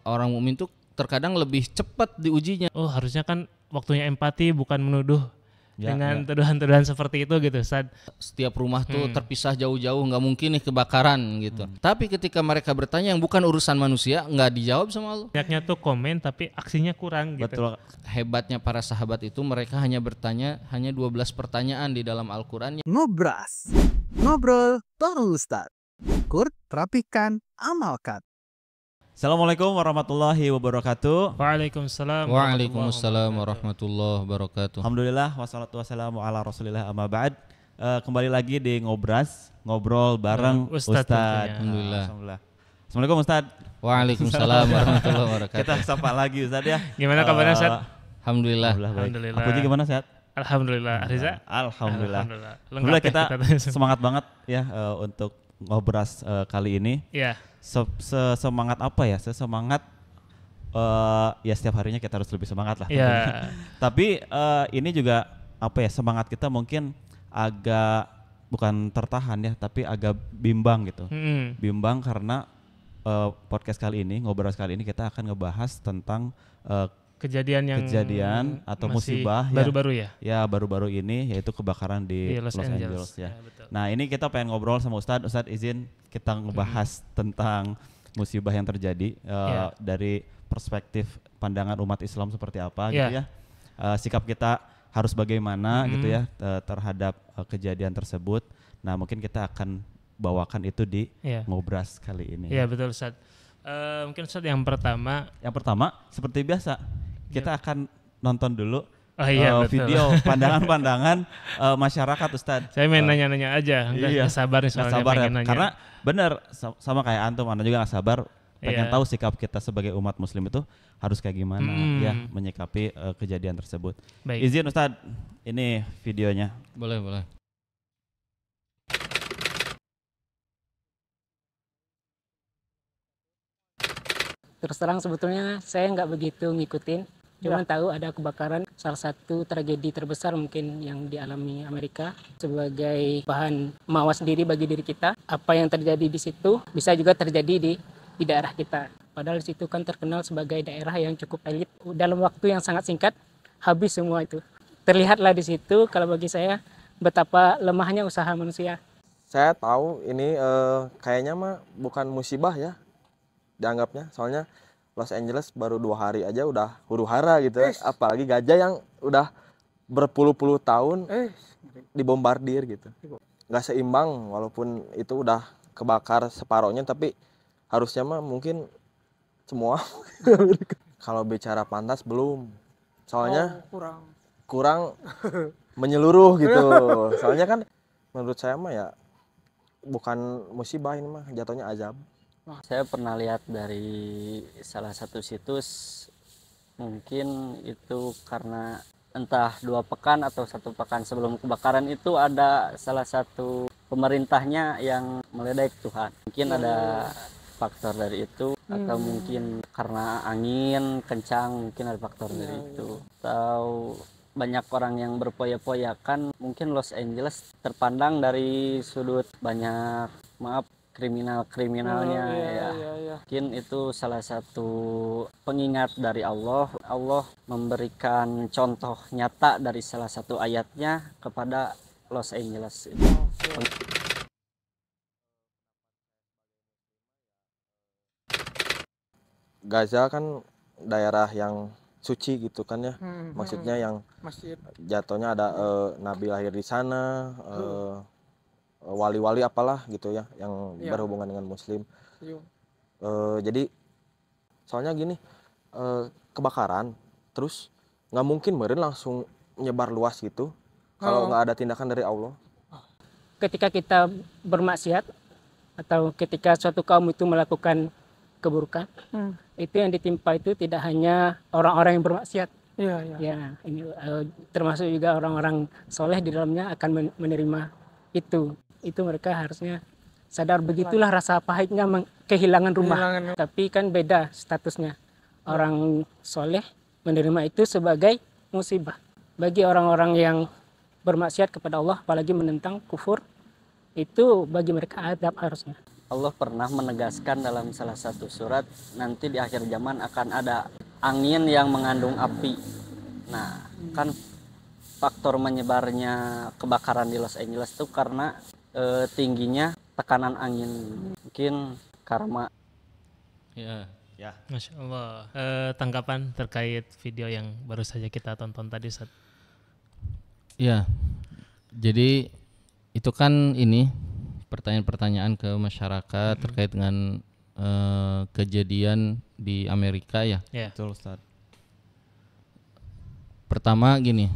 orang mukmin tuh terkadang lebih cepat diujinya. Oh, harusnya kan waktunya empati, bukan menuduh dengan tuduhan-tuduhan seperti itu gitu, Ustaz. Setiap rumah tuh terpisah jauh-jauh, nggak mungkin nih kebakaran gitu. Tapi ketika mereka bertanya yang bukan urusan manusia, nggak dijawab sama Allah. Banyaknya tuh komen tapi aksinya kurang gitu. Betul. Hebatnya para sahabat itu, mereka hanya bertanya hanya 12 pertanyaan di dalam Al-Quran. Ngobras, ngobrol bareng Ustaz. Ukur, rapikan, amalkan. Assalamualaikum warahmatullahi wabarakatuh. Waalaikumsalam. Waalaikumsalam warahmatullahi wabarakatuh. Alhamdulillah wassalatu wassalamu ala rasulillah amma ba'd. Kembali lagi di Ngobras, ngobrol bareng Ustadz Ustadz. Alhamdulillah. Assalamualaikum Ustadz. Waalaikumsalam warahmatullahi wabarakatuh. Kita sapa lagi Ustadz ya. Gimana kabarnya, Ustaz? Alhamdulillah. Baik. Alhamdulillah. Aku juga gimana sehat? Alhamdulillah. Riza? Alhamdulillah. Lengkap ya kita kita. semangat banget ya untuk Ngobras kali ini. Iya. Semangat apa ya? Semangat ya setiap harinya kita harus lebih semangat lah. Iya. Tapi ini juga apa ya, semangat kita mungkin agak bukan tertahan ya, tapi agak bimbang gitu. Bimbang karena podcast kali ini, Ngobras kali ini kita akan ngebahas tentang kejadian atau masih musibah baru-baru ya. Ya baru-baru ini, yaitu kebakaran di Los Angeles ya. betul. Nah ini kita pengen ngobrol sama Ustadz. Ustadz izin kita ngebahas tentang musibah yang terjadi dari perspektif pandangan umat Islam seperti apa gitu ya. Sikap kita harus bagaimana gitu ya terhadap kejadian tersebut. Nah mungkin kita akan bawakan itu di Ngobras kali ini. Iya betul Ustadz. Mungkin Ustadz yang pertama seperti biasa kita akan nonton dulu video pandangan-pandangan masyarakat Ustadz. Saya main nanya-nanya aja, nggak sabar nih soalnya sabar ya. nanya. Karena benar sama kayak antum, anda juga nggak sabar pengen tahu sikap kita sebagai umat muslim itu harus kayak gimana ya menyikapi kejadian tersebut. Baik. Izin Ustadz, ini videonya. Boleh. Terus terang sebetulnya saya nggak begitu ngikutin, cuma tahu ada kebakaran, salah satu tragedi terbesar mungkin yang dialami Amerika, sebagai bahan mawas diri bagi diri kita. Apa yang terjadi di situ bisa juga terjadi di daerah kita. Padahal di situ kan terkenal sebagai daerah yang cukup elit. Dalam waktu yang sangat singkat habis semua itu. Terlihatlah di situ kalau bagi saya betapa lemahnya usaha manusia. Saya tahu ini kayaknya mah bukan musibah ya dianggapnya, soalnya Los Angeles baru 2 hari aja udah huru-hara gitu, apalagi Gaza yang udah berpuluh-puluh tahun dibombardir gitu. Nggak seimbang, walaupun itu udah kebakar separohnya, tapi harusnya mah mungkin semua. Kalau bicara pantas belum, soalnya kurang menyeluruh gitu. Soalnya kan menurut saya mah ya bukan musibah, ini mah jatuhnya azab. Saya pernah lihat dari salah satu situs, mungkin itu karena entah 2 pekan atau 1 pekan sebelum kebakaran itu ada salah satu pemerintahnya yang meledek Tuhan. Mungkin ada faktor dari itu, atau mungkin karena angin kencang, mungkin ada faktor dari itu. Atau banyak orang yang berpoya-poya, kan mungkin Los Angeles terpandang dari sudut banyak kriminalnya ya. Mungkin itu salah satu pengingat dari Allah. Allah memberikan contoh nyata dari salah satu ayatnya kepada Los Angeles. Gaza kan daerah yang suci gitu kan ya, maksudnya yang jatuhnya ada nabi lahir di sana, wali-wali apalah gitu ya yang berhubungan dengan muslim. Jadi soalnya gini, kebakaran terus nggak mungkin meureun langsung nyebar luas gitu kalau nggak ada tindakan dari Allah. Ketika kita bermaksiat atau ketika suatu kaum itu melakukan keburukan, itu yang ditimpa itu tidak hanya orang-orang yang bermaksiat. Ya, ini termasuk juga orang-orang soleh di dalamnya akan menerima itu. Itu mereka harusnya sadar, begitulah rasa pahitnya kehilangan rumah. Tapi kan beda statusnya. Orang soleh menerima itu sebagai musibah. Bagi orang-orang yang bermaksiat kepada Allah, apalagi menentang kufur, itu bagi mereka adab harusnya. Allah pernah menegaskan dalam salah satu surat, nanti di akhir zaman akan ada angin yang mengandung api. Nah, kan faktor menyebarnya kebakaran di Los Angeles itu karena tingginya tekanan angin. Mungkin karma. Ya. Ya. Masya Allah. Tanggapan terkait video yang baru saja kita tonton tadi, Ustaz? Ya. Jadi itu kan ini pertanyaan-pertanyaan ke masyarakat terkait dengan kejadian di Amerika ya. Betul, Ustaz. Pertama gini,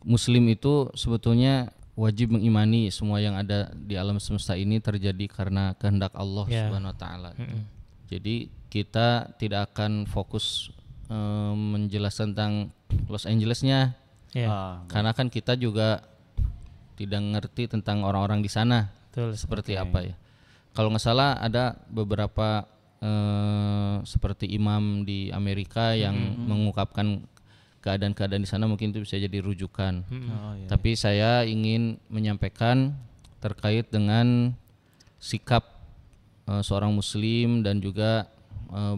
Muslim itu sebetulnya wajib mengimani semua yang ada di alam semesta ini terjadi karena kehendak Allah Subhanahu wa taala. Jadi kita tidak akan fokus menjelaskan tentang Los Angeles-nya. Karena kan kita juga tidak ngerti tentang orang-orang di sana. Betul, seperti apa ya. Kalau nggak salah ada beberapa seperti imam di Amerika yang mengungkapkan keadaan-keadaan di sana, mungkin itu bisa jadi rujukan. Tapi saya ingin menyampaikan terkait dengan sikap seorang muslim dan juga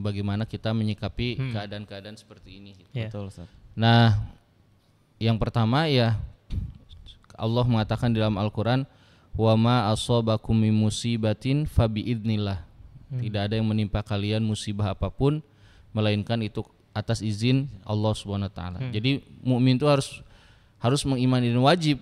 bagaimana kita menyikapi keadaan-keadaan seperti ini. Betul, Ustaz. Nah, yang pertama ya Allah mengatakan di dalam Al-Quran, wa ma asobakum min musibatin fabiidnillah. Tidak ada yang menimpa kalian musibah apapun melainkan itu atas izin Allah Subhanahu wa taala. Jadi mukmin itu harus mengimani dan wajib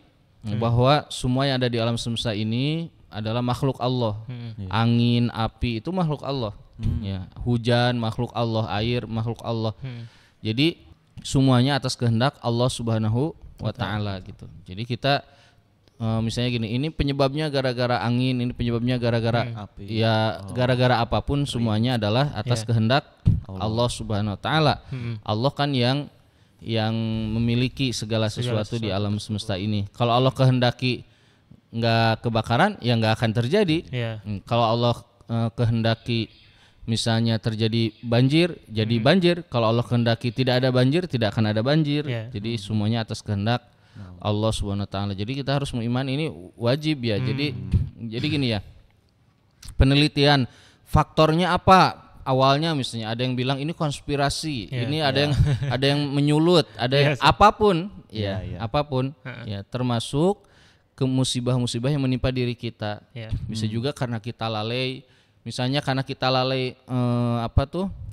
bahwa semua yang ada di alam semesta ini adalah makhluk Allah. Angin, api itu makhluk Allah. Ya, hujan makhluk Allah, air makhluk Allah. Jadi semuanya atas kehendak Allah Subhanahu wa taala gitu. Jadi kita misalnya gini, ini penyebabnya gara-gara angin, ini penyebabnya gara-gara api. Ya, gara-gara apapun semuanya adalah atas kehendak Allah Subhanahu wa taala. Allah kan yang memiliki segala sesuatu di alam semesta ini. Kalau Allah kehendaki nggak kebakaran, ya nggak akan terjadi. Kalau Allah kehendaki misalnya terjadi banjir, jadi banjir. Kalau Allah kehendaki tidak ada banjir, tidak akan ada banjir. Jadi semuanya atas kehendak Allah Subhanahu wa taala. Jadi kita harus mengimani, ini wajib ya. Jadi gini ya. Penelitian faktornya apa? Awalnya misalnya ada yang bilang ini konspirasi, ini ada yang menyulut, ada yang apapun, apapun, ya termasuk ke musibah-musibah yang menimpa diri kita. Bisa juga karena kita lalai, misalnya karena kita lalai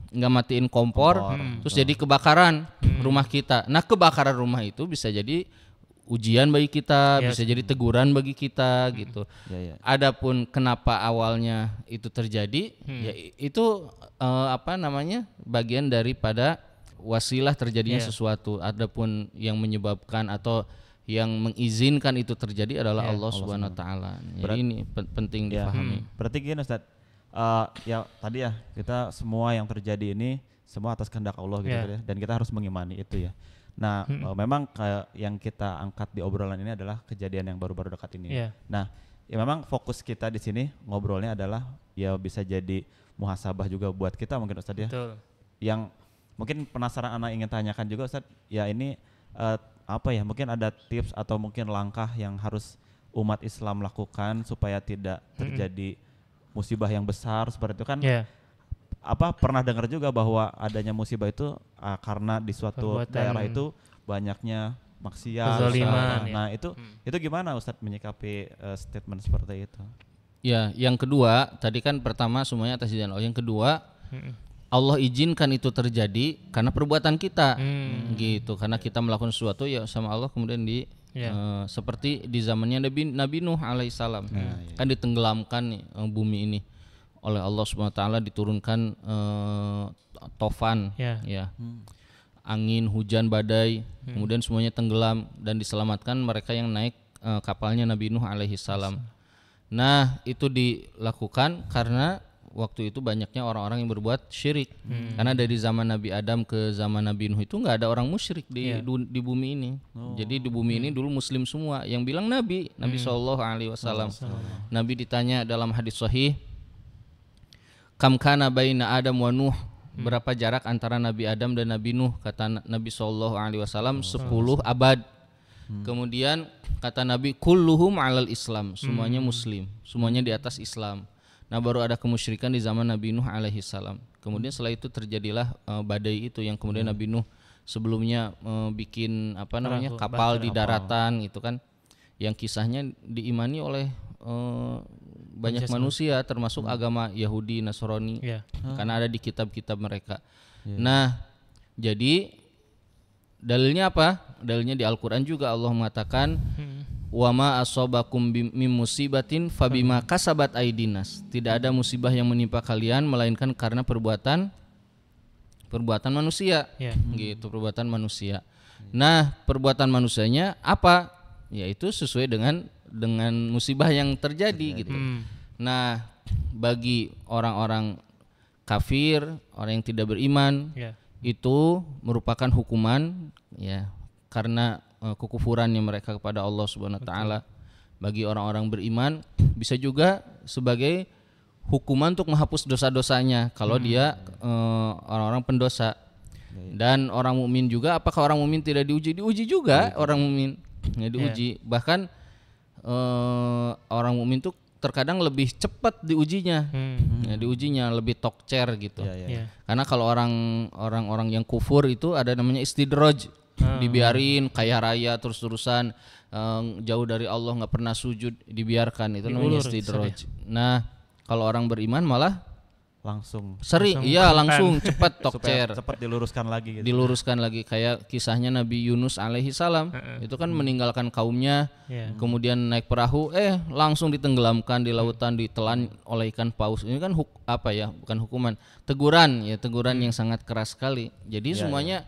nggak matiin kompor, terus jadi kebakaran rumah kita. Nah, kebakaran rumah itu bisa jadi ujian bagi kita, bisa jadi teguran bagi kita gitu. Adapun kenapa awalnya itu terjadi, ya itu bagian daripada wasilah terjadinya sesuatu. Adapun yang menyebabkan atau yang mengizinkan itu terjadi adalah Allah Subhanahu wa taala. Jadi ini penting dipahami. Berarti gini, Ustaz. Ya tadi ya, kita semua yang terjadi ini semua atas kehendak Allah gitu ya, dan kita harus mengimani itu ya. Nah, memang kayak yang kita angkat di obrolan ini adalah kejadian yang baru-baru dekat ini. Nah, ya memang fokus kita di sini ngobrolnya adalah ya bisa jadi muhasabah juga buat kita mungkin, Ustaz ya. Betul. Yang mungkin penasaran anak ingin tanyakan juga, Ustaz, ya ini mungkin ada tips atau mungkin langkah yang harus umat Islam lakukan supaya tidak terjadi musibah yang besar seperti itu kan. Pernah dengar juga bahwa adanya musibah itu karena di suatu daerah itu banyaknya maksiat. Nah, itu gimana Ustadz menyikapi statement seperti itu? Ya, yang kedua, tadi kan pertama semuanya atas izin Allah. Yang kedua, Allah izinkan itu terjadi karena perbuatan kita. Gitu, karena kita melakukan sesuatu ya sama Allah kemudian seperti di zamannya Nabi Nuh alaihissalam. Kan ditenggelamkan nih, bumi ini oleh Allah Subhanahu wa taala, diturunkan tofan angin, hujan, badai, kemudian semuanya tenggelam dan diselamatkan mereka yang naik kapalnya Nabi Nuh alaihissalam. Nah, itu dilakukan karena waktu itu banyaknya orang-orang yang berbuat syirik. Karena dari zaman Nabi Adam ke zaman Nabi Nuh itu nggak ada orang musyrik di bumi ini. Jadi di bumi ini dulu muslim semua. Yang bilang Nabi Shallallahu Alaihi Wasallam. Nabi ditanya dalam hadis sahih, kam kana baina Adam wa Nuh, berapa jarak antara Nabi Adam dan Nabi Nuh? Kata Nabi Shallallahu Alaihi Wasallam 10 abad. Kemudian kata Nabi kulluhum alal Islam, semuanya muslim, semuanya di atas Islam. Nah, baru ada kemusyrikan di zaman Nabi Nuh alaihi salam. Kemudian setelah itu terjadilah badai itu yang kemudian Nabi Nuh sebelumnya bikin kapal di daratan itu kan, yang kisahnya diimani oleh banyak manusia termasuk agama Yahudi, Nasrani, karena ada di kitab-kitab mereka. Nah, jadi dalilnya apa? Dalilnya di Al-Quran juga Allah mengatakan wa ma asobakum mim musibatin fabima kasabat aidinas. Tidak ada musibah yang menimpa kalian melainkan karena perbuatan manusia. Gitu, perbuatan manusia. Nah, perbuatan manusianya apa? Yaitu sesuai dengan musibah yang terjadi gitu. Nah, bagi orang-orang kafir, orang yang tidak beriman, itu merupakan hukuman ya karena kekufurannya mereka kepada Allah Subhanahu wa taala. Bagi orang-orang beriman bisa juga sebagai hukuman untuk menghapus dosa-dosanya kalau dia orang-orang pendosa. Dan orang mukmin juga, apakah orang mukmin tidak diuji? Diuji juga orang mukmin. Ya, diuji. Bahkan orang mukmin tuh terkadang lebih cepat diujinya, diujinya lebih tokcer gitu. Karena kalau orang-orang yang kufur itu ada namanya istidraj, dibiarin kaya raya terus-terusan, jauh dari Allah, nggak pernah sujud, dibiarkan, itu namanya istidraj. Nah, kalau orang beriman malah langsung cepat tokcer, cepat diluruskan lagi gitu. Diluruskan lagi kayak kisahnya Nabi Yunus alaihi salam. Itu kan meninggalkan kaumnya, kemudian naik perahu langsung ditenggelamkan di lautan, ditelan oleh ikan paus. Ini kan bukan hukuman, teguran yang sangat keras sekali. Jadi semuanya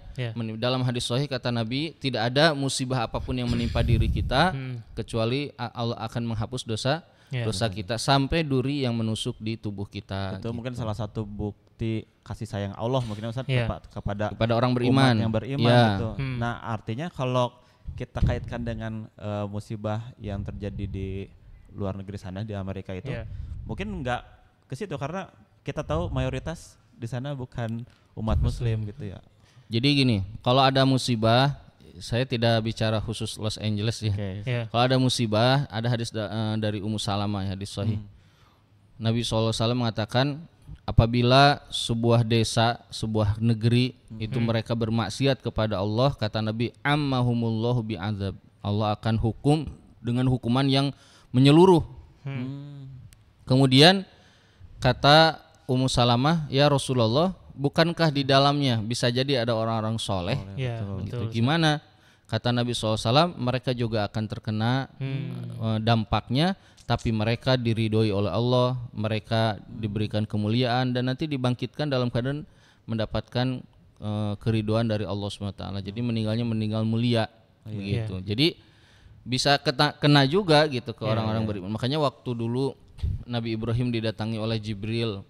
dalam hadis sahih kata Nabi, tidak ada musibah apapun yang menimpa diri kita kecuali Allah akan menghapus dosa kita sampai duri yang menusuk di tubuh kita. Itu mungkin salah satu bukti kasih sayang Allah mungkin Ustaz kepada orang beriman, umat yang beriman gitu. Nah, artinya kalau kita kaitkan dengan musibah yang terjadi di luar negeri sana, di Amerika itu, mungkin nggak ke situ karena kita tahu mayoritas di sana bukan umat Muslim gitu ya. Jadi gini, kalau ada musibah, saya tidak bicara khusus Los Angeles ya. Kalau ada musibah, ada hadis dari Ummu Salamah ya, hadis sahih. Nabi SAW mengatakan, apabila sebuah desa, sebuah negeri itu mereka bermaksiat kepada Allah, kata Nabi, ammahumullahu bi'adzab. Allah akan hukum dengan hukuman yang menyeluruh. Kemudian kata Ummu Salamah, ya Rasulullah, bukankah di dalamnya bisa jadi ada orang-orang soleh? Gitu. Gimana? Kata Nabi SAW, mereka juga akan terkena dampaknya, tapi mereka diridhoi oleh Allah, mereka diberikan kemuliaan dan nanti dibangkitkan dalam keadaan mendapatkan keridhaan dari Allah SWT. Jadi meninggalnya meninggal mulia, begitu. Jadi bisa kena juga gitu ke orang-orang beriman. Makanya waktu dulu Nabi Ibrahim didatangi oleh Jibril,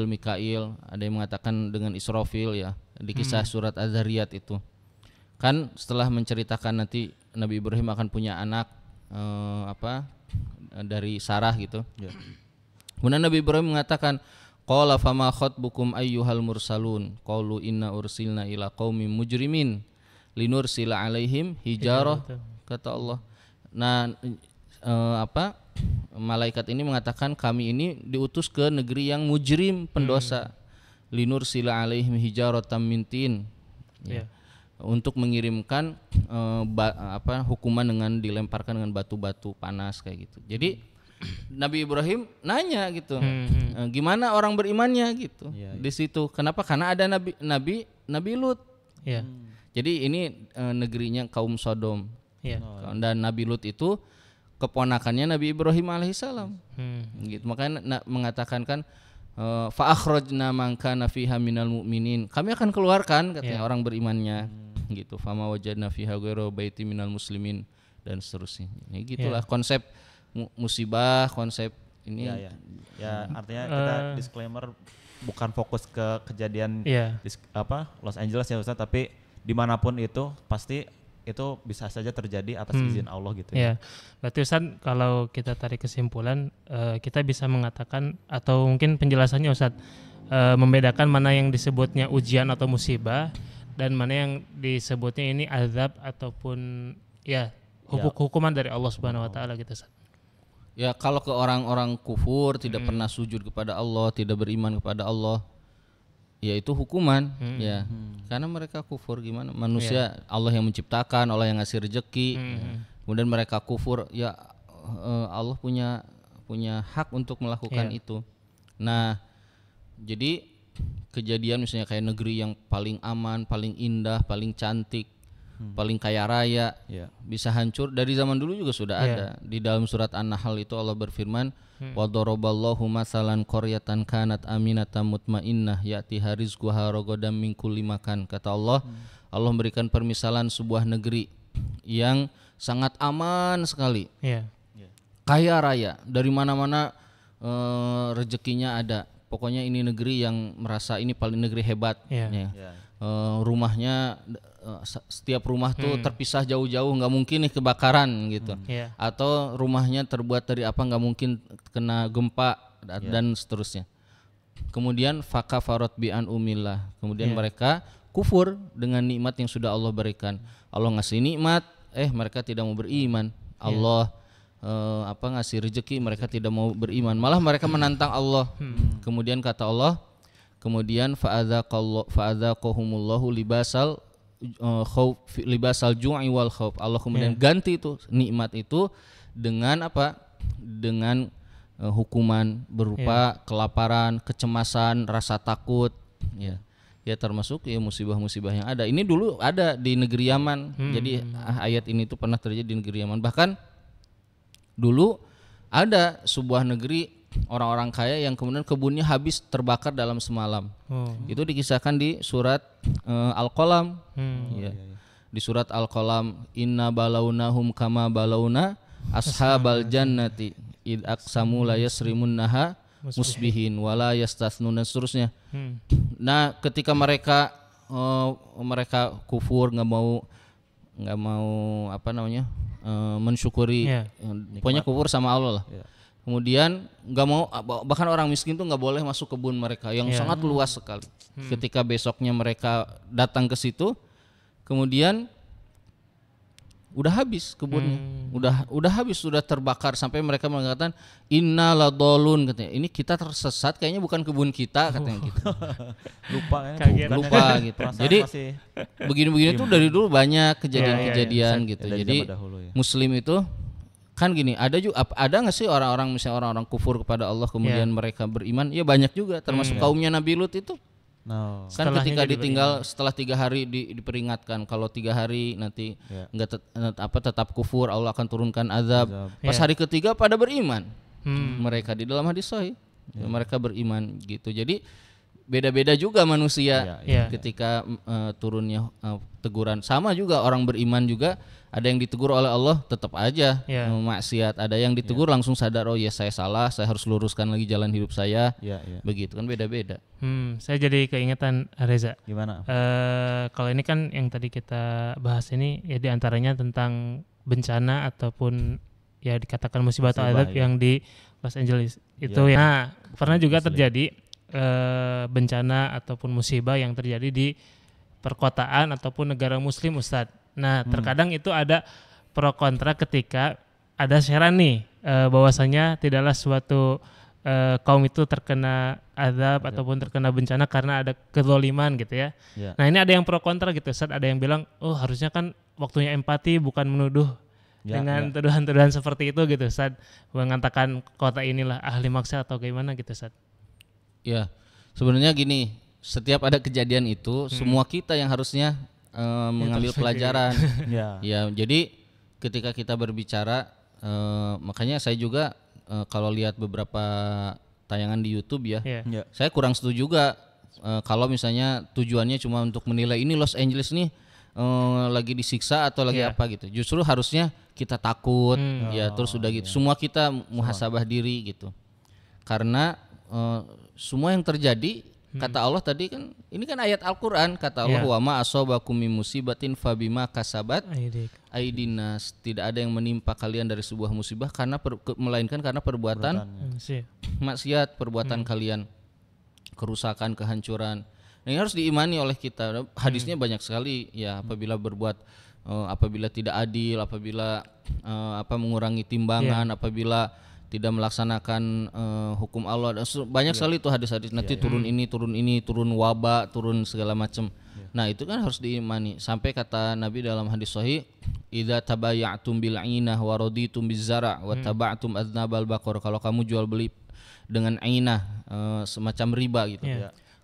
Mikail, ada yang mengatakan dengan Israfil ya, di kisah surat Az-Zariyat itu. Kan setelah menceritakan nanti Nabi Ibrahim akan punya anak dari Sarah gitu. Kemudian Nabi Ibrahim mengatakan, qala fama khatbukum ayyuhal mursalun, qalu inna ursilna ila qaumin mujrimin linursila alaihim hijarah, kata Allah. Nah, malaikat ini mengatakan, kami ini diutus ke negeri yang mujrim, pendosa, linursila alaihim hijaratan min tin, untuk mengirimkan hukuman dengan dilemparkan dengan batu-batu panas kayak gitu. Jadi Nabi Ibrahim nanya gitu, gimana orang berimannya gitu di situ. Kenapa? Karena ada Nabi Lut. Jadi ini negerinya kaum Sodom. Dan Nabi Lut itu keponakannya Nabi Ibrahim alaihissalam. Gitu. Makanya mengatakan kan, fa akhrajna man kana fiha minal mu'minin. Kami akan keluarkan katanya orang berimannya. Gitu. Fama wajadna fiha ghairu baiti minal muslimin dan seterusnya. Ya gitulah konsep musibah, konsep ini. Ya artinya kita disclaimer bukan fokus ke kejadian Los Angeles ya Ustaz, tapi dimanapun itu pasti itu bisa saja terjadi atas izin Allah gitu ya. Berarti Ustaz, kalau kita tarik kesimpulan, kita bisa mengatakan atau mungkin penjelasannya Ustaz, membedakan mana yang disebutnya ujian atau musibah dan mana yang disebutnya ini azab ataupun ya hukuman dari Allah Subhanahu wa taala gitu Ustaz. Ya kalau ke orang-orang kufur tidak pernah sujud kepada Allah, tidak beriman kepada Allah, ya itu hukuman ya. Karena mereka kufur gimana? Manusia Allah yang menciptakan, Allah yang ngasih rezeki. Kemudian mereka kufur, ya Allah punya hak untuk melakukan itu. Nah, jadi kejadian misalnya kayak negeri yang paling aman, paling indah, paling cantik, paling kaya raya, bisa hancur dari zaman dulu juga sudah ada. Di dalam surat An-Nahl itu Allah berfirman, wa daraballahu masalan qaryatan kanat aminatan mutmainnah ya'tiha rizquha ragadan min kulli makan. Kata Allah, Allah memberikan permisalan sebuah negeri yang sangat aman sekali. Kaya raya, dari mana-mana rezekinya ada. Pokoknya ini negeri yang merasa ini paling negeri hebat. Rumahnya setiap rumah tuh terpisah jauh-jauh, nggak mungkin nih kebakaran gitu. Atau rumahnya terbuat dari apa, nggak mungkin kena gempa dan seterusnya. Kemudian fakafarat bi an umillah. Kemudian mereka kufur dengan nikmat yang sudah Allah berikan. Allah ngasih nikmat, mereka tidak mau beriman. Allah ngasih rezeki, mereka tidak mau beriman, malah mereka menantang Allah. Kemudian kata Allah, kemudian fa'adzaqahumullahu libasal ju'i wal khauf. Allah kemudian ganti itu nikmat itu dengan apa? Dengan hukuman berupa kelaparan, kecemasan, rasa takut. Ya termasuk ya musibah-musibah yang ada. Ini dulu ada di negeri Yaman. Jadi ayat ini tuh pernah terjadi di negeri Yaman. Bahkan dulu ada sebuah negeri orang-orang kaya yang kemudian kebunnya habis terbakar dalam semalam. Itu dikisahkan di surat Al-Qalam. Di surat Al-Qalam, inna balaunahum kama balauna ashabal jannati id aqsamu la yasrimunnaha musbihin wala yastathnun, dan seterusnya. Nah, ketika mereka kufur, nggak mau mensyukuri, pokoknya kufur sama Allah lah. Kemudian nggak mau, bahkan orang miskin tuh nggak boleh masuk kebun mereka yang sangat luas sekali. Ketika besoknya mereka datang ke situ, kemudian udah habis kebunnya, udah habis, sudah terbakar, sampai mereka mengatakan inna ladolun, katanya ini kita tersesat, kayaknya bukan kebun kita, katanya gitu. lupa gitu. Jadi begini-begini tuh dari dulu banyak kejadian-kejadian gitu. Jadi Muslim itu kan gini, ada nggak sih orang-orang misalnya orang-orang kufur kepada Allah kemudian mereka beriman? Ya banyak juga, termasuk kaumnya Nabi Lut itu. Kan ketika ditinggal setelah 3 hari diperingatkan kalau 3 hari nanti tetap kufur, Allah akan turunkan azab. Pas hari ketiga pada beriman. Mereka di dalam hadis sahih mereka beriman gitu. Jadi beda-beda juga manusia ketika turunnya teguran. Sama juga orang beriman juga, ada yang ditegur oleh Allah tetap aja maksiat, ada yang ditegur langsung sadar, oh ya saya salah, saya harus luruskan lagi jalan hidup saya. Begitu kan, beda-beda. Saya jadi keingetan Reza. Gimana? Kalau ini kan yang tadi kita bahas ini ya diantaranya tentang bencana ataupun ya dikatakan musibah atau azab yang di Los Angeles itu. Nah, pernah juga terjadi bencana ataupun musibah yang terjadi di perkotaan ataupun negara muslim, Ustadz. Nah, terkadang itu ada pro kontra ketika ada syarat nih bahwasanya tidaklah suatu kaum itu terkena azab ataupun terkena bencana karena ada kezaliman gitu ya. Nah, ini ada yang pro kontra gitu, Ustadz. Ada yang bilang, oh harusnya kan waktunya empati, bukan menuduh dengan tuduhan-tuduhan seperti itu gitu, Ustadz. Mengatakan kota inilah ahli maksiat atau gimana gitu, Ustadz. Ya, sebenarnya gini, setiap ada kejadian itu semua kita yang harusnya mengambil pelajaran. Ya, jadi ketika kita berbicara, makanya saya juga kalau lihat beberapa tayangan di YouTube saya kurang setuju juga kalau misalnya tujuannya cuma untuk menilai ini Los Angeles nih lagi disiksa atau lagi apa gitu. Justru harusnya kita takut, terus udah gitu. Semua kita muhasabah diri gitu. Karena semua yang terjadi, kata Allah tadi kan, ini kan ayat Al-Qur'an, kata Allah wa ma asobakum min musibatin fabima kasabat aidinas, tidak ada yang menimpa kalian dari sebuah musibah karena melainkan karena perbuatan maksiat, perbuatan kalian, kerusakan, kehancuran. Nah, ini harus diimani oleh kita. Hadisnya banyak sekali ya, apabila tidak adil, apabila mengurangi timbangan, apabila tidak melaksanakan hukum Allah. Banyak sekali tuh hadis-hadis, nanti turun ini, turun wabah, turun segala macam. Nah, itu kan harus diimani. Sampai kata Nabi dalam hadis sahih, idza tabaya'tum bil 'ainah wa raditum biz zara' wa taba'tum adnabal baqar. Kalau kamu jual beli dengan ainah, semacam riba gitu.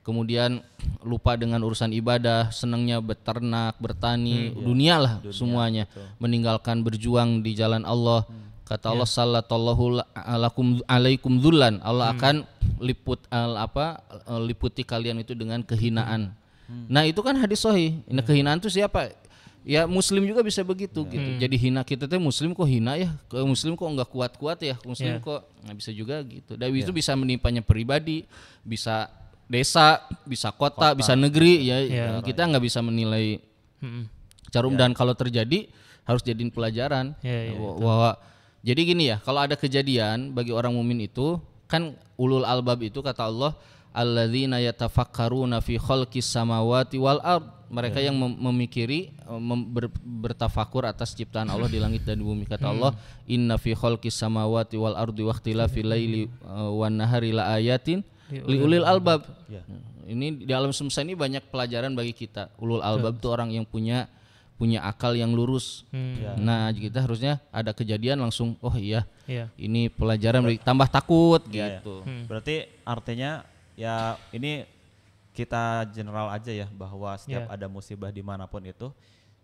Kemudian lupa dengan urusan ibadah, senangnya beternak, bertani, dunia lah semuanya. Betul. Meninggalkan berjuang di jalan Allah. Kata Allah, sallallahu alaikum dzullan. Allah akan liputi kalian itu dengan kehinaan. Nah, itu kan hadis sahih. Nah, kehinaan itu siapa? Ya muslim juga bisa begitu gitu. Jadi hina, kita tuh muslim kok hina ya, muslim kok enggak kuat-kuat ya, muslim kok nggak bisa juga gitu. Dan itu bisa menimpanya pribadi, bisa desa, bisa kota, bisa negeri ya. Kita nggak bisa menilai carum dan kalau terjadi harus jadiin pelajaran bahwa jadi gini ya, kalau ada kejadian bagi orang mukmin itu kan ulul albab itu kata Allah, alladzina yatafakkaruna fi khalqis samawati wal ard. Mereka yang memikiri, bertafakur atas ciptaan Allah di langit dan di bumi. Kata Allah, inna fi khalqis samawati wal ardi wa ikhtilafil laili wan nahari la ayatin liulil albab. Ini di alam semesta ini banyak pelajaran bagi kita. Ulul albab itu orang yang punya akal yang lurus. Nah, kita harusnya ada kejadian langsung ini pelajaran, tambah takut gitu. Berarti artinya ya ini kita general aja ya, bahwa setiap ada musibah dimanapun itu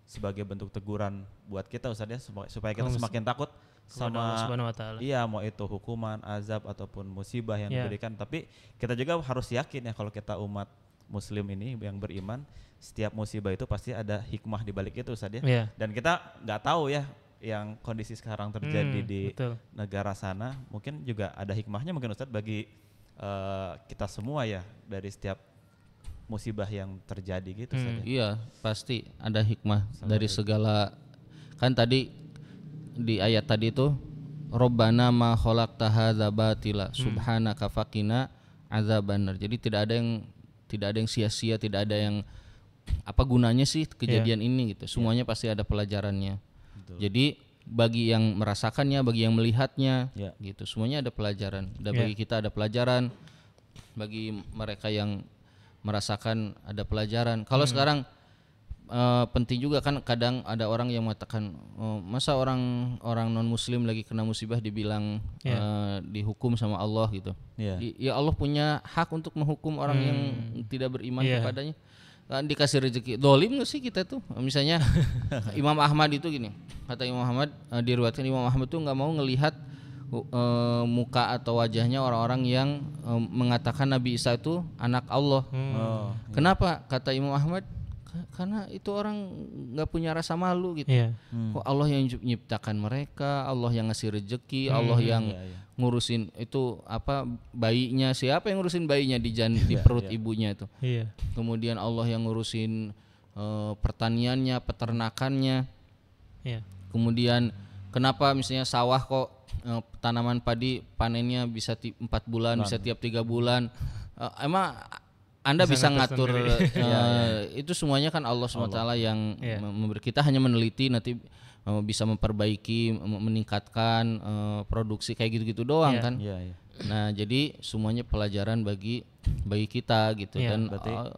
sebagai bentuk teguran buat kita Ustaz ya, supaya kita semakin takut sama mau itu hukuman, azab ataupun musibah yang diberikan. Tapi kita juga harus yakin ya, kalau kita umat muslim ini yang beriman, setiap musibah itu pasti ada hikmah di balik itu Ustaz ya. Dan kita nggak tahu ya yang kondisi sekarang terjadi di negara sana, mungkin juga ada hikmahnya mungkin Ustaz bagi kita semua ya, dari setiap musibah yang terjadi gitu Ustaz ya. Iya, pasti ada hikmah dari segala. Kan tadi di ayat tadi itu Rabbana ma khalaqta hadza batila subhanaka faqina adzabannar. Jadi tidak ada yang sia-sia, tidak ada yang apa gunanya sih kejadian ini gitu. Semuanya pasti ada pelajarannya. Betul. Jadi bagi yang merasakannya, bagi yang melihatnya gitu, semuanya ada pelajaran. Dan bagi kita ada pelajaran, bagi mereka yang merasakan ada pelajaran. Kalau sekarang penting juga kan, kadang ada orang yang mengatakan masa orang non muslim lagi kena musibah dibilang dihukum sama Allah gitu. Ya Allah punya hak untuk menghukum orang yang tidak beriman kepadanya. Kan dikasih rezeki. Dolim nggak sih kita tuh? Misalnya Imam Ahmad itu gini, kata Imam Ahmad, diriwayatkan Imam Ahmad tuh nggak mau ngelihat muka atau wajahnya orang-orang yang mengatakan Nabi Isa itu anak Allah. Kenapa? Kata Imam Ahmad, karena itu orang nggak punya rasa malu gitu. Kok Allah yang menciptakan mereka, Allah yang ngasih rezeki, Allah yang ngurusin itu bayinya, siapa yang ngurusin bayinya di perut ibunya itu. Kemudian Allah yang ngurusin pertaniannya, peternakannya. Kemudian kenapa misalnya sawah kok tanaman padi panennya bisa 4 bulan, bisa tiap 3 bulan. Emang Anda bisa ngatur itu semuanya kan Allah SWT yang memberi. Kita hanya meneliti, nanti bisa memperbaiki, meningkatkan produksi kayak gitu-gitu doang kan. Nah, jadi semuanya pelajaran bagi kita gitu. Dan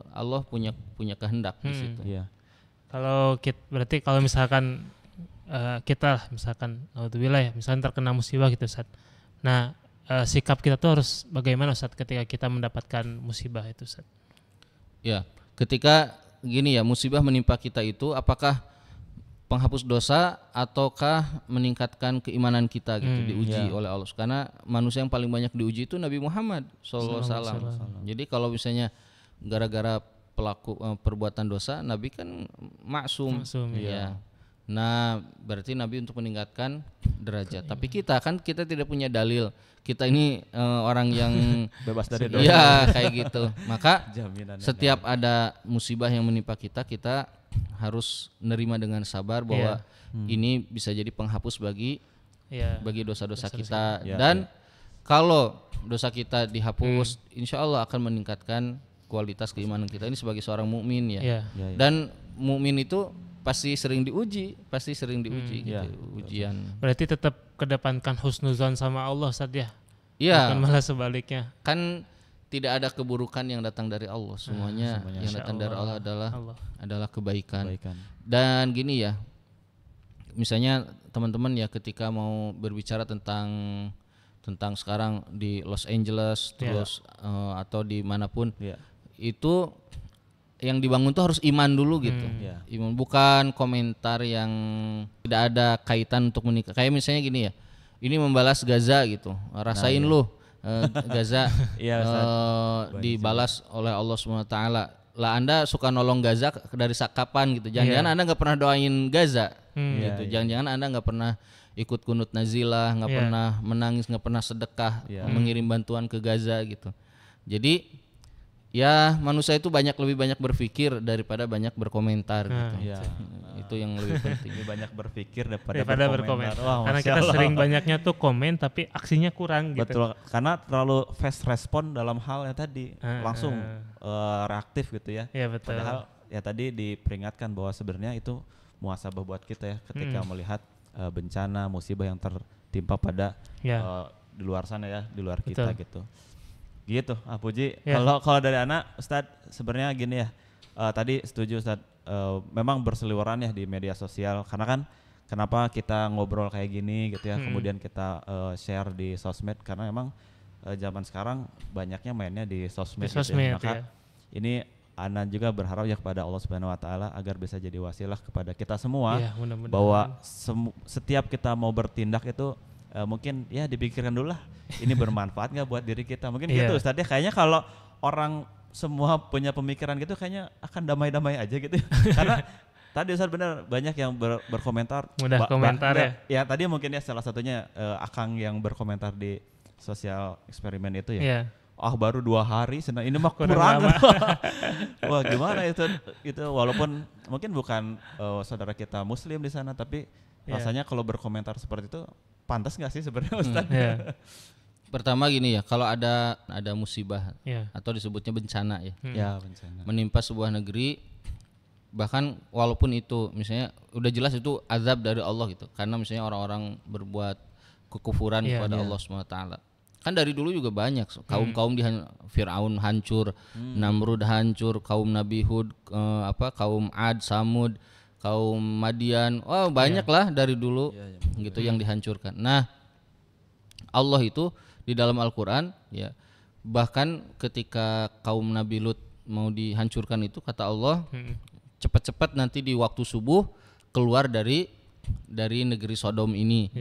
Allah punya kehendak di situ. Berarti kalau misalkan kita misalkan alhamdulillah ya, misalkan terkena musibah gitu Ustaz. Nah, sikap kita tuh harus bagaimana Ustaz ketika kita mendapatkan musibah itu Ustaz? Ya, ketika gini ya, musibah menimpa kita itu apakah penghapus dosa ataukah meningkatkan keimanan kita gitu, diuji oleh Allah. Karena manusia yang paling banyak diuji itu Nabi Muhammad SAW. Jadi kalau misalnya gara-gara pelaku perbuatan dosa, Nabi kan maksum. Ya. Nah, berarti Nabi untuk meningkatkan derajat. Tapi kita tidak punya dalil. Kita ini orang yang bebas dari dosa. Iya, kayak gitu. Maka setiap ada musibah yang menimpa kita harus menerima dengan sabar bahwa ini bisa jadi penghapus bagi dosa-dosa kita. Dan kalau dosa kita dihapus, insya Allah akan meningkatkan kualitas keimanan kita ini sebagai seorang mukmin ya. Iya. Dan mukmin itu pasti sering diuji gitu, ujian. Berarti tetap kedepankan husnuzon sama Allah Ustaz ya. Iya. Bukan malah sebaliknya. Kan tidak ada keburukan yang datang dari Allah, semuanya yang datang dari Allah adalah kebaikan. Dan gini ya, misalnya teman-teman ya ketika mau berbicara tentang sekarang di Los Angeles terus atau dimanapun itu yang dibangun tuh harus iman dulu gitu. Iman, bukan komentar yang tidak ada kaitan untuk menikah. Kayak misalnya gini ya, ini membalas Gaza gitu, rasain lu Gaza dibalas oleh Allah SWT. Lah Anda suka nolong Gaza dari kapan gitu? Jangan-jangan Anda nggak pernah doain Gaza gitu. Jangan-jangan Anda nggak pernah ikut kunut nazilah, nggak pernah menangis, nggak pernah sedekah, mengirim bantuan ke Gaza gitu. Jadi ya manusia itu lebih banyak berpikir daripada banyak berkomentar gitu. Itu yang lebih penting. Lebih banyak berpikir daripada berkomentar. Wah, karena kita sering banyaknya tuh komen tapi aksinya kurang gitu. Betul, karena terlalu fast respon dalam hal yang tadi langsung reaktif gitu ya. Iya betul. Padahal ya tadi diperingatkan bahwa sebenarnya itu muhasabah buat kita ya ketika melihat bencana musibah yang tertimpa pada di luar sana ya, di luar kita gitu. Gitu, Puji. Kalau dari anak Ustadz sebenarnya gini ya, tadi setuju Ustadz, memang berseliweran ya di media sosial, karena kan kenapa kita ngobrol kayak gini gitu ya, kemudian kita share di sosmed, karena emang zaman sekarang banyaknya mainnya di sosmed, gitu ya. Maka ini Ana juga berharap ya kepada Allah Subhanahu Wa Taala agar bisa jadi wasilah kepada kita semua, bahwa setiap kita mau bertindak itu mungkin ya dipikirkan dulu lah, ini bermanfaat nggak buat diri kita, mungkin gitu Ustadz ya. Kayaknya kalau orang semua punya pemikiran gitu kayaknya akan damai-damai aja gitu karena tadi Ustadz benar banyak yang berkomentar mudah komentar ya tadi mungkin ya salah satunya Akang yang berkomentar di sosial eksperimen itu ya. Baru 2 hari ini mah kurang. Wah gimana itu walaupun mungkin bukan saudara kita muslim di sana, tapi rasanya kalau berkomentar seperti itu pantas nggak sih sebenarnya Ustadz? Pertama gini ya, kalau ada musibah atau disebutnya bencana ya, bencana menimpa sebuah negeri, bahkan walaupun itu misalnya udah jelas itu azab dari Allah gitu, karena misalnya orang-orang berbuat kekufuran kepada Allah SWT. Kan dari dulu juga banyak kaum-kaum di Fir'aun hancur, Namrud hancur, kaum Nabi Hud, kaum Ad, Samud, kaum Madian, banyak lah dari dulu gitu yang dihancurkan. Nah, Allah itu di dalam Al-Qur'an ya, bahkan ketika kaum Nabi Lut mau dihancurkan itu kata Allah, cepat-cepat nanti di waktu subuh keluar dari negeri Sodom ini.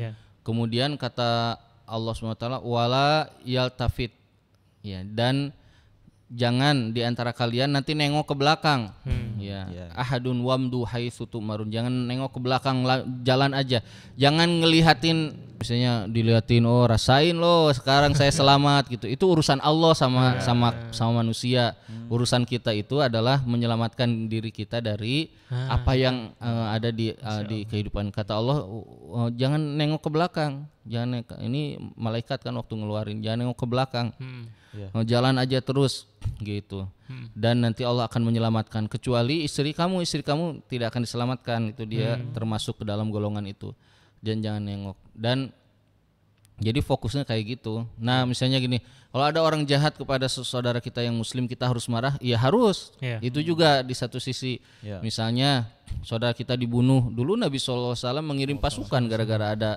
Kemudian kata Allah SWT, wala yaltafit ya, dan jangan di antara kalian nanti nengok ke belakang. Ahadun wamdu haitsu tumarun, jangan nengok ke belakang, jalan aja. Jangan ngelihatin, misalnya dilihatin, rasain lo sekarang saya selamat gitu. Itu urusan Allah sama manusia. Urusan kita itu adalah menyelamatkan diri kita dari apa yang ada di kehidupan. Kata Allah, jangan nengok ke belakang. Ini malaikat kan waktu ngeluarin, jangan nengok ke belakang. Jalan aja terus gitu. Dan nanti Allah akan menyelamatkan, kecuali istri kamu tidak akan diselamatkan, itu dia termasuk ke dalam golongan itu. Dan jangan nengok. Dan jadi fokusnya kayak gitu. Nah misalnya gini, kalau ada orang jahat kepada saudara kita yang muslim, kita harus marah? Ya harus. Itu juga di satu sisi. Misalnya saudara kita dibunuh, dulu Nabi SAW mengirim pasukan gara-gara ada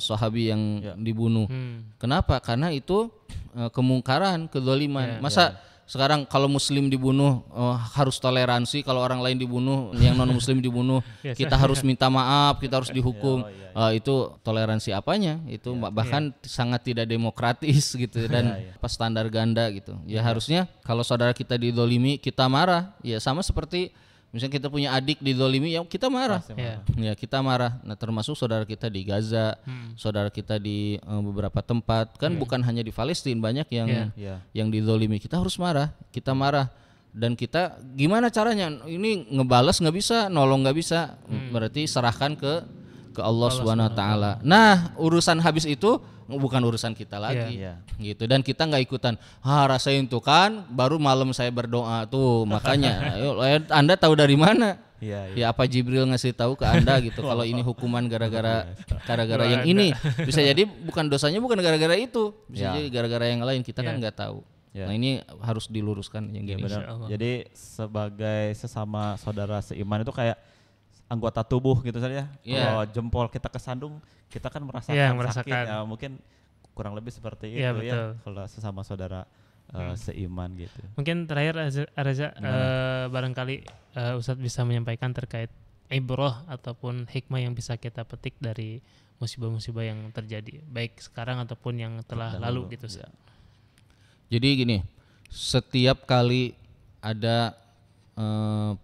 sahabi yang dibunuh. Kenapa? Karena itu kemungkaran, kezaliman. Masa sekarang kalau muslim dibunuh harus toleransi, kalau orang lain dibunuh, yang non muslim dibunuh kita harus minta maaf, kita harus dihukum. Itu toleransi apanya? Itu bahkan sangat tidak demokratis gitu, dan pas standar ganda gitu. Ya harusnya kalau saudara kita dizalimi kita marah. Ya sama seperti misalnya kita punya adik dizalimi, ya kita marah. Ya kita marah. Nah termasuk saudara kita di Gaza, saudara kita di beberapa tempat, kan bukan hanya di Palestina, banyak yang dizalimi. Kita harus marah, kita marah. Dan kita gimana caranya? Ini ngebales nggak bisa, nolong nggak bisa. Berarti serahkan ke Allah Subhanahu Wa Taala. Nah urusan habis itu bukan urusan kita lagi. Iya. Gitu. Dan kita nggak ikutan, rasain tuh kan baru malam saya berdoa tuh, makanya ayo Anda tahu dari mana? Ya apa Jibril ngasih tahu ke Anda gitu kalau ini hukuman gara-gara yang ini. Bisa jadi bukan dosanya bukan gara-gara itu, bisa jadi gara-gara yang lain, kita kan nggak tahu. Nah ini harus diluruskan yang gini. Jadi sebagai sesama saudara seiman itu kayak anggota tubuh gitu saja. Kalau jempol kita kesandung, kita kan merasakan sakit ya, mungkin kurang lebih seperti itu ya kalau sesama saudara seiman gitu. Mungkin terakhir Reza, barangkali Ustadz bisa menyampaikan terkait ibrah ataupun hikmah yang bisa kita petik dari musibah-musibah yang terjadi baik sekarang ataupun yang telah lalu gitu. Jadi gini, setiap kali ada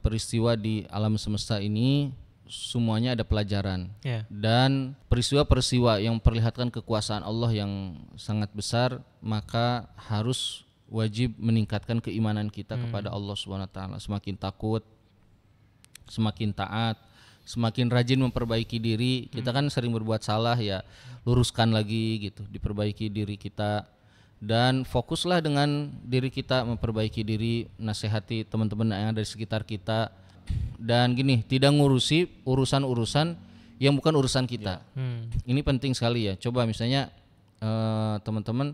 peristiwa di alam semesta ini semuanya ada pelajaran dan peristiwa-peristiwa yang memperlihatkan kekuasaan Allah yang sangat besar, maka harus wajib meningkatkan keimanan kita kepada Allah Subhanahu wa taala. Semakin takut, semakin taat, semakin rajin memperbaiki diri. Kita kan sering berbuat salah ya, luruskan lagi gitu, diperbaiki diri kita dan fokuslah dengan diri kita, memperbaiki diri, nasihati teman-teman yang ada di sekitar kita. Dan gini, tidak ngurusi urusan-urusan yang bukan urusan kita. Ini penting sekali ya. Coba misalnya teman-teman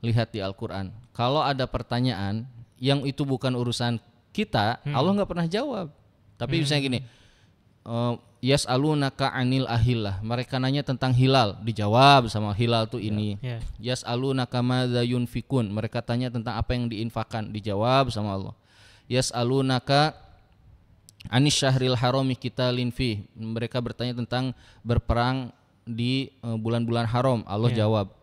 lihat di Al-Quran, kalau ada pertanyaan yang itu bukan urusan kita, Allah nggak pernah jawab. Tapi misalnya gini, yas'alunaka 'anil ahillah, mereka nanya tentang hilal, dijawab sama hilal tuh ini. Yas'alunaka madza yunfikun, mereka tanya tentang apa yang diinfakkan, dijawab sama Allah. Yas'alunaka anis syahril harami qitalin fi, mereka bertanya tentang berperang di bulan-bulan haram, Allah jawab.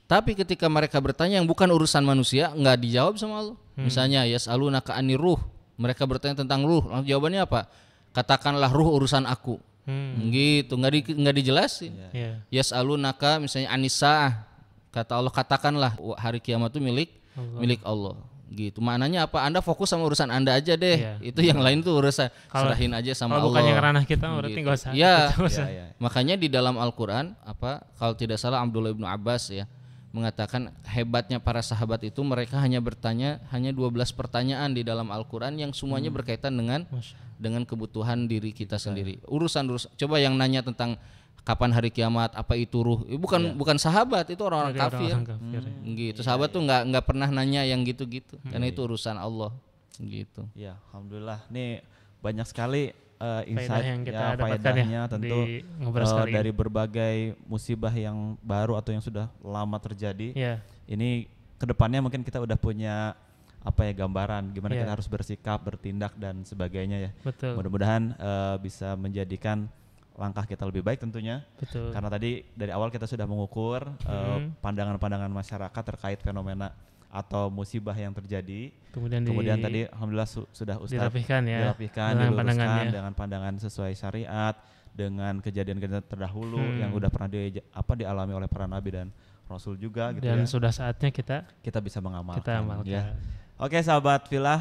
Tapi ketika mereka bertanya yang bukan urusan manusia, nggak dijawab sama Allah. Misalnya yas'alunaka anir ruh, mereka bertanya tentang ruh, jawabannya apa? Katakanlah ruh urusan aku. Gitu, nggak dijelasin. Yas'alunaka misalnya anisa, kata Allah katakanlah hari kiamat itu milik Allah. Gitu. Maknanya apa? Anda fokus sama urusan Anda aja deh. Itu yang lain tuh urusan serahin aja sama Allah. Kalau bukan yang ranah kita berarti enggak usah. Makanya di dalam Al-Qur'an kalau tidak salah Abdullah bin Abbas ya mengatakan hebatnya para sahabat itu mereka hanya bertanya 12 pertanyaan di dalam Al-Qur'an yang semuanya berkaitan dengan kebutuhan diri kita sendiri. Urusan coba yang nanya tentang kapan hari kiamat, apa itu ruh, bukan sahabat, itu orang-orang kafir. Gitu. Sahabat tuh nggak pernah nanya yang gitu-gitu, karena itu urusan Allah. Gitu. Ya, alhamdulillah. Nih banyak sekali insight yang kita faedahnya tentu dari berbagai musibah yang baru atau yang sudah lama terjadi. Ini kedepannya mungkin kita udah punya gambaran gimana kita harus bersikap, bertindak dan sebagainya ya. Mudah-mudahan bisa menjadikan langkah kita lebih baik tentunya. Karena tadi dari awal kita sudah mengukur pandangan-pandangan masyarakat terkait fenomena atau musibah yang terjadi. Kemudian tadi alhamdulillah sudah Ustadz dilapihkan, diluruskan dengan pandangan sesuai syariat, dengan kejadian-kejadian terdahulu yang udah pernah dialami oleh para nabi dan rasul juga gitu. Dan sudah saatnya kita bisa mengamalkan. Ya. Oke sahabat Filah,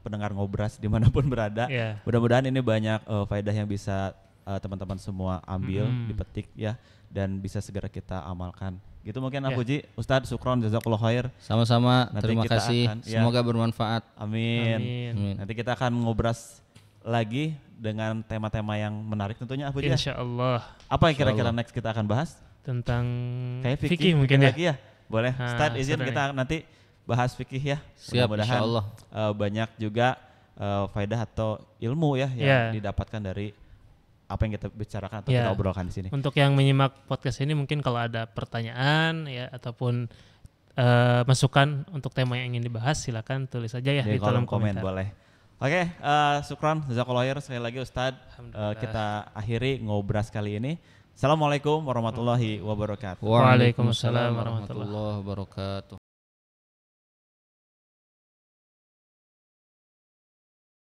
pendengar Ngobras dimanapun berada, mudah-mudahan ini banyak faedah yang bisa teman-teman semua ambil, dipetik ya, dan bisa segera kita amalkan. Gitu mungkin aku Ji, Ustadz Sukron, jazakallahu khair. Sama-sama, terima kasih. Semoga bermanfaat. Amin. Nanti kita akan ngobras lagi dengan tema-tema yang menarik tentunya aku Ji. Insyaallah. Apa yang kira-kira next kita akan bahas? Tentang kayak fikih mungkin ya. Boleh. Ustadz izin kita nanti bahas fikih ya. Siap, insyaallah. Banyak juga faedah atau ilmu ya yang didapatkan dari apa yang kita bicarakan atau kita obrolkan di sini. Untuk yang menyimak podcast ini mungkin kalau ada pertanyaan ya ataupun masukan untuk tema yang ingin dibahas silakan tulis saja ya di kolom komentar. Boleh. Oke, syukran jazakallahu khair sekali lagi Ustadz. Kita akhiri Ngobras kali ini. Assalamualaikum warahmatullahi wabarakatuh. Waalaikumsalam warahmatullahi wabarakatuh.